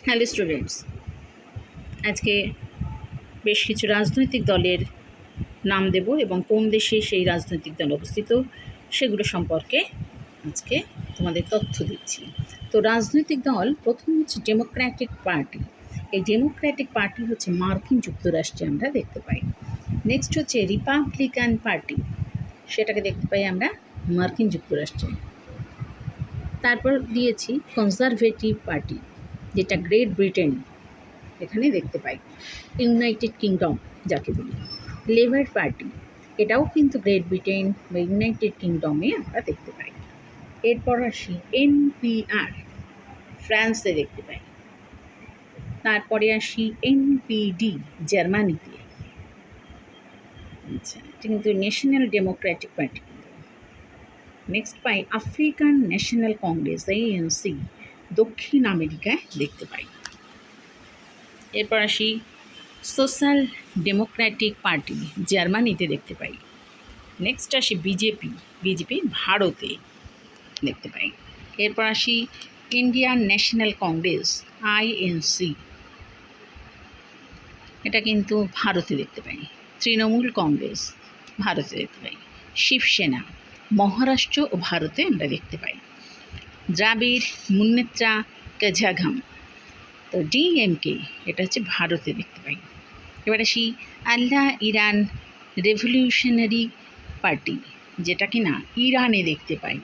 Hello students, আজকে বেশ কিছু রাজনৈতিক দলের নাম দেব এবং কোন দেশে সেই রাজনৈতিক দল অবস্থিত সেগুলো সম্পর্কে আজকে তোমাদের তথ্য দিচ্ছি। তো রাজনৈতিক দল প্রথম হচ্ছে ডেমোক্র্যাটিক পার্টি। এই ডেমোক্র্যাটিক পার্টি হচ্ছে মার্কিন যুক্তরাষ্ট্রে আমরা দেখতে পাই। নেক্সট হচ্ছে রিপাবলিকান পার্টি, সেটাকে দেখতে পাই আমরা মার্কিন যুক্তরাষ্ট্রে। তারপর দিয়েছি কনজারভেটিভ পার্টি, যেটা গ্রেট ব্রিটেন, এখানে দেখতে পাই। ইউনাইটেড কিংডম যাকে বলি। লেবার পার্টি, এটাও কিন্তু গ্রেট ব্রিটেন বা ইউনাইটেড কিংডমে আমরা দেখতে পাই। এরপর আসি এনপিআর, ফ্রান্সে দেখতে পাই। তারপরে আসি এনপিডি, জার্মানিতে। আচ্ছা, এটা কিন্তু ন্যাশনাল ডেমোক্রেটিক পার্টি। নেক্সট পাই আফ্রিকান ন্যাশনাল কংগ্রেস, ANC, দক্ষিণ আমেরিকায় দেখতে পাই। এরপর আসি সোশ্যাল ডেমোক্র্যাটিক পার্টি, জার্মানিতে দেখতে পাই। নেক্সট আসি বিজেপি ভারতে দেখতে পাই। এরপর আসি ইন্ডিয়ান ন্যাশনাল কংগ্রেস, INC, এটা কিন্তু ভারতে দেখতে পাই। তৃণমূল কংগ্রেস ভারতে দেখতে পাই। শিবসেনা মহারাষ্ট্র ও ভারতে আমরা দেখতে পাই। দ্রাবিড় মুন্নেত্রা কাঝাগাম, তো DMK, এটা হচ্ছে ভারতে দেখতে পাই। এবার আসি আল্লাহ ইরান রেভলিউশনারি পার্টি, যেটা কি না ইরানে দেখতে পাই।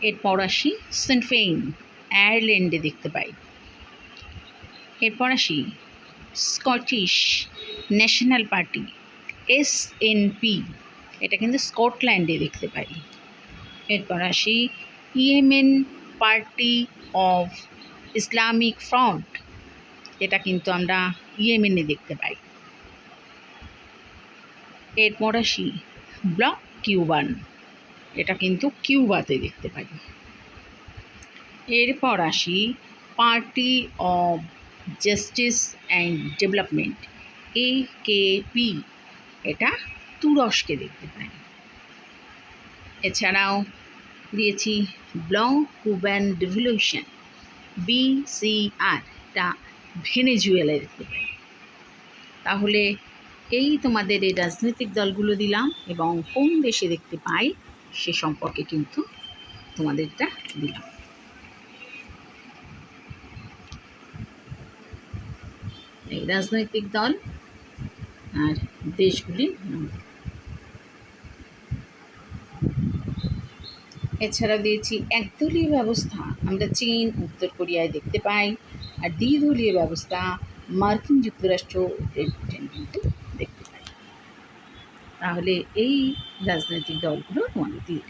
এরপর আসি সিনফেইন, আয়ারল্যান্ডে দেখতে পাই। এরপর আসি স্কটিশ ন্যাশনাল পার্টি, SNP, এটা কিন্তু স্কটল্যান্ডে দেখতে পাই। এরপর আসি Yemen party of Islamic front, এটা কিন্তু আমরা ইয়েমেনে দেখতে পাই। এরপর আসি ব্লক কিউবান, এটা কিন্তু কিউবাতে দেখতে পাই। এরপর আসি party of justice and development, AKP, এটা তুরস্কে দেখতে পাই। এছাড়াও দিয়েছি ব্লক কুবান রিভলিউশন, BCR, এটা ভেনেজুয়েলায় দেখতে পাই। তাহলে এই তোমাদের এই রাজনৈতিক দলগুলো দিলাম এবং কোন দেশে দেখতে পাই সে সম্পর্কে কিন্তু তোমাদেরটা দিলাম। এই রাজনৈতিক দল আর দেশগুলির নাম। এছাড়া দিয়েছি একদলীয় ব্যবস্থা আমরা চীন, উত্তর কোরিয়ায় দেখতে পাই, আর দ্বিদলীয় ব্যবস্থা মার্কিন যুক্তরাষ্ট্র ও গ্রেট ব্রিটেন কিন্তু দেখতে পাই। তাহলে এই রাজনৈতিক দলগুলো তোমাদের